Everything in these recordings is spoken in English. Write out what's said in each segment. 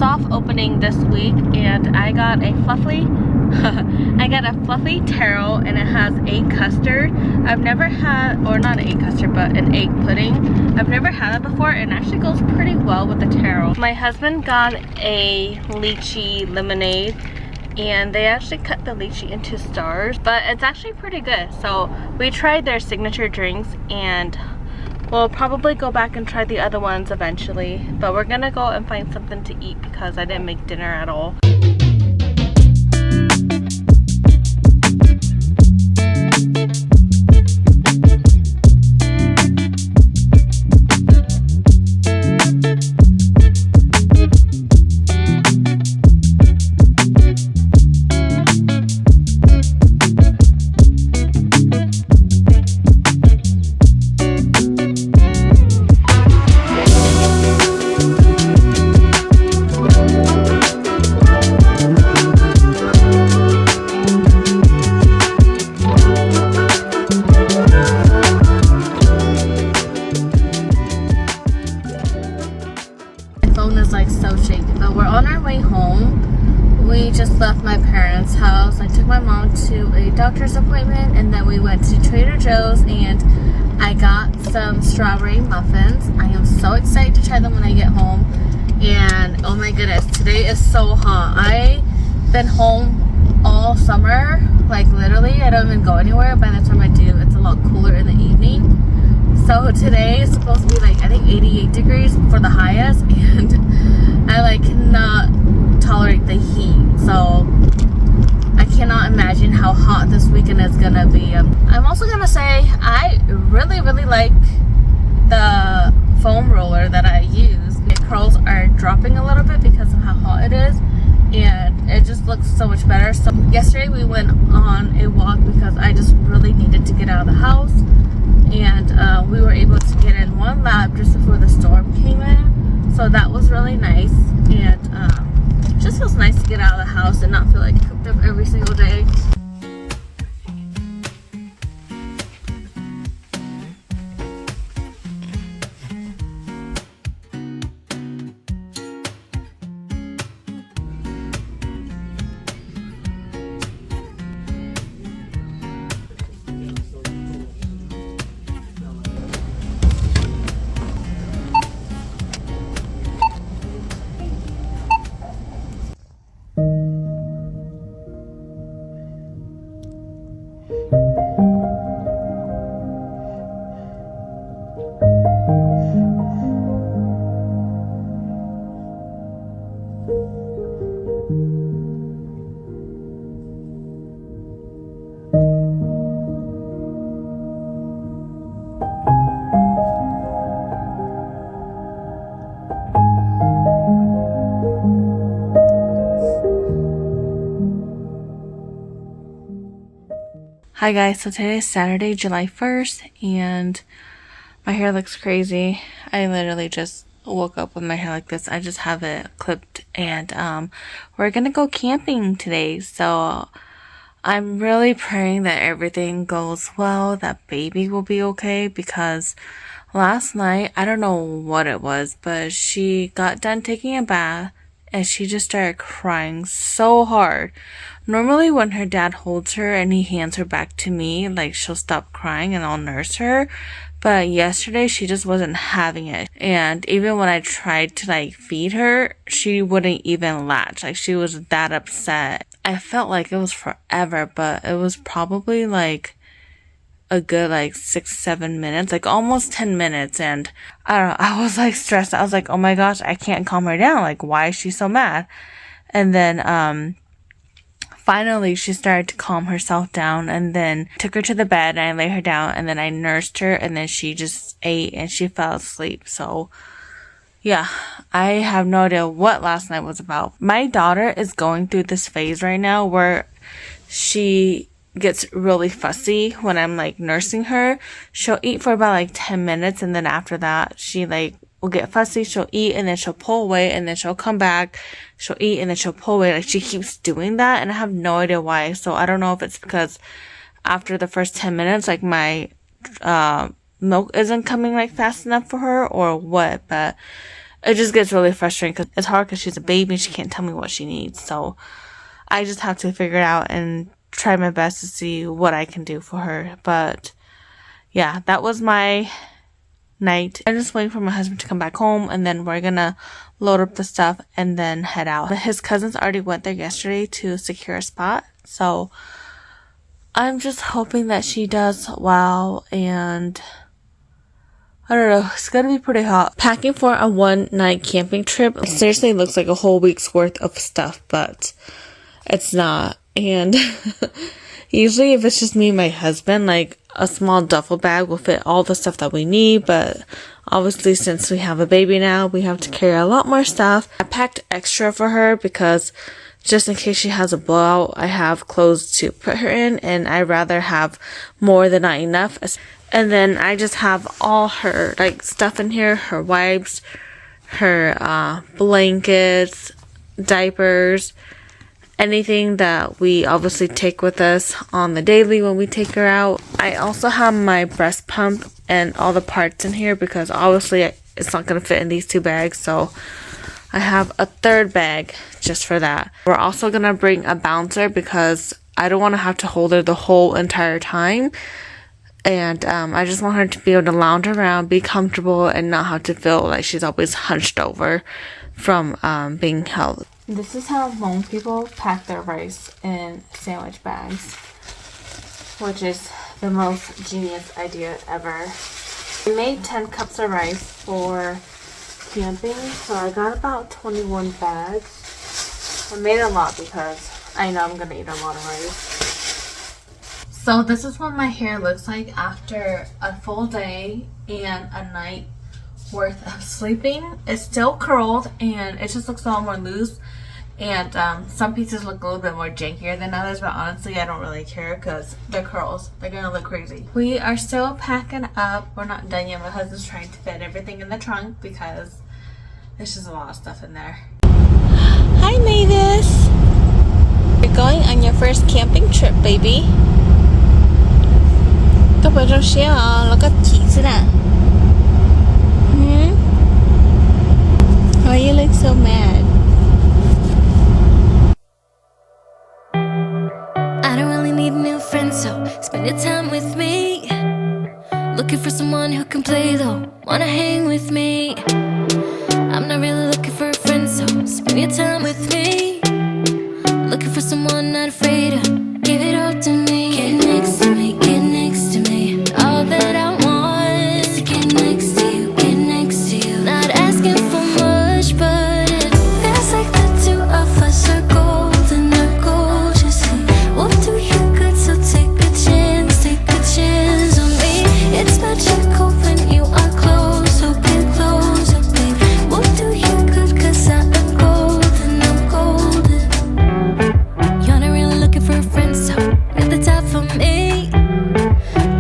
soft opening this week, and I got a fluffy I got a fluffy taro, and it has egg custard. I've never had, or not an egg custard, but an egg pudding. I've never had it before, and it actually goes pretty well with the taro. My husband got a lychee lemonade, and they actually cut the lychee into stars, but it's actually pretty good. So we tried their signature drinks, and we'll probably go back and try the other ones eventually, but we're gonna go and find something to eat because I didn't make dinner at all. Left my parents' house. I took my mom to a doctor's appointment, and then we went to Trader Joe's and I got some strawberry muffins. I am so excited to try them when I get home. And oh my goodness, today is so hot. I've been home all summer, like literally I don't even go anywhere. By the time I do, it's a lot cooler in the evening. So today is supposed to be like, I think 88 degrees for the highest, and I like cannot tolerate the heat. So I cannot imagine how hot this weekend is gonna be. I'm also gonna say I really like the foam roller that I use. The curls are dropping a little bit because of how hot it is, and it just looks so much better. So yesterday we went on a walk because I just really needed to get out of the house, and we were able to get in one lap just before the storm came in, so that was really nice. And just feels nice to get out of the house and not feel like cooped up every single day. Hi guys, so today is Saturday, July 1st, and my hair looks crazy. I literally just woke up with my hair like this. I just have it clipped, and we're gonna go camping today. So I'm really praying that everything goes well, that baby will be okay, because last night, I don't know what it was, but she got done taking a bath and she just started crying so hard. Normally when her dad holds her and he hands her back to me, like she'll stop crying and I'll nurse her. But yesterday she just wasn't having it. And even when I tried to like feed her, she wouldn't even latch. Like she was that upset. I felt like it was forever, but it was probably like a good like 6-7 minutes, like almost 10 minutes. And I don't know, I was like stressed. I was like, oh my gosh, I can't calm her down. Like, why is she so mad? And then finally she started to calm herself down, and then took her to the bed and I lay her down, and then I nursed her, and then she just ate and she fell asleep. So yeah, I have no idea what last night was about. My daughter is going through this phase right now where she gets really fussy when I'm like nursing her. She'll eat for about like 10 minutes, and then after that she like will get fussy. She'll eat and then she'll pull away, and then she'll come back. She'll eat and then she'll pull away. Like she keeps doing that, and I have no idea why. So I don't know if it's because after the first 10 minutes, like my milk isn't coming like fast enough for her or what, but it just gets really frustrating because it's hard because she's a baby and she can't tell me what she needs. So I just have to figure it out and try my best to see what I can do for her. But yeah, that was my night. I'm just waiting for my husband to come back home, and then we're gonna load up the stuff and then head out. His cousins already went there yesterday to secure a spot, so I'm just hoping that she does well. And I don't know, it's gonna be pretty hot. Packing for a 1-night camping trip seriously looks like a whole week's worth of stuff, but it's not. And usually if it's just me and my husband, like a small duffel bag will fit all the stuff that we need, but obviously since we have a baby now, we have to carry a lot more stuff. I packed extra for her because just in case she has a blowout, I have clothes to put her in, and I'd rather have more than not enough. And then I just have all her like stuff in here, her wipes, her blankets, diapers, anything that we obviously take with us on the daily when we take her out. I also have my breast pump and all the parts in here because obviously it's not going to fit in these 2 bags. So I have a 3rd bag just for that. We're also going to bring a bouncer because I don't want to have to hold her the whole entire time. And I just want her to be able to lounge around, be comfortable, and not have to feel like she's always hunched over from being held. This is how Hmong people pack their rice in sandwich bags, which is the most genius idea ever. I made 10 cups of rice for camping, so I got about 21 bags. I made a lot because I know I'm going to eat a lot of rice. So this is what my hair looks like after a full day and a night worth of sleeping. It's still curled and it just looks a lot more loose, and some pieces look a little bit more jankier than others, but honestly I don't really care because they're curls. They're gonna look crazy. We are still packing up. We're not done yet. My husband's trying to fit everything in the trunk because there's just a lot of stuff in there. Hi Mavis! You're going on your first camping trip, baby. Các bạn trong xe là các chị thế nào? Why you look so mad? I don't really need a new friend, so spend your time with me. Looking for someone who can play though, wanna hang with me. I'm not really looking for a friend, so spend your time with me. Looking for someone not afraid to give it all to me. Get next to me, get next to me. All that I want is to get next to you, get next to you. Not asking for much, but it feels like the 2 of us are golden, are gorgeous. We'll do you good, so take a chance on me. It's magical when you are close, so get close, oh babe. We'll do you good, cause I am golden, I'm golden. You're not really looking for a friend, so at the top for me.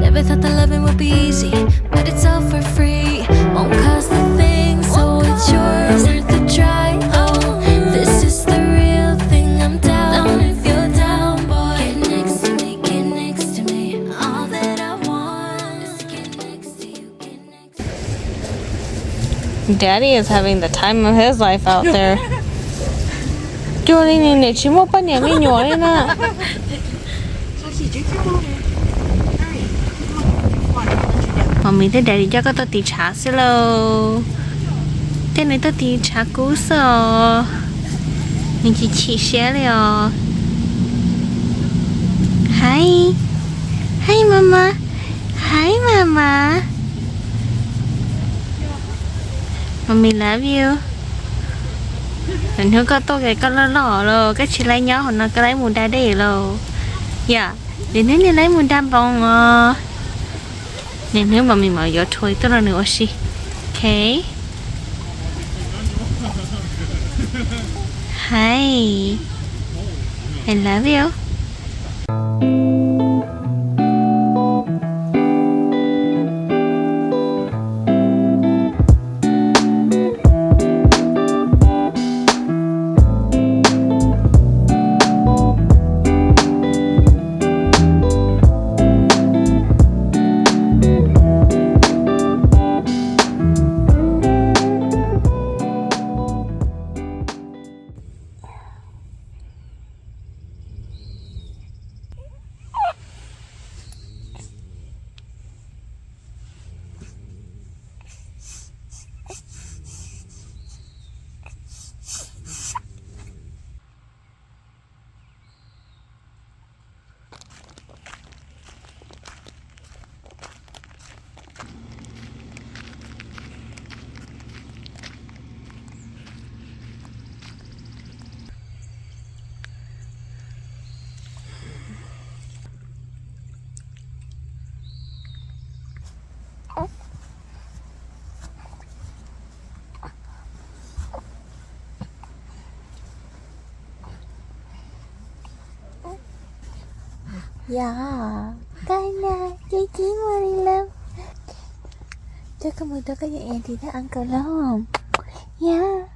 Never thought that loving would be easy, but it's all for free. Won't cost a thing, so it's yours, worth the try. Oh, this is the real thing, I'm down if you're down, boy. Get next to me, get next to me. All that I want is to get next to you, get next to you. Daddy is having the time of his life out there. Jordan and she won't buy me nhỏ lên à. Mommy tới daddy cho cái tôi tí trà xí lô. Thế này tôi tí trà cú sò. Mình chỉ xe liao. Hi. Hi mama. Hi mama. Mommy love you. Mình hướng có tôi cái con lỏ rồi, cái chị lấy nhau nó cái lấy mùn đá để rồi. Dạ, đến nếu lấy mùn đá bông nên nếu mà mình mở gió thôi tức là nữa xí. Okay. Hi. I love you. Yeah. Kana, Kiki, my love. Check mo daw kay Auntie na ang kalom. Yeah.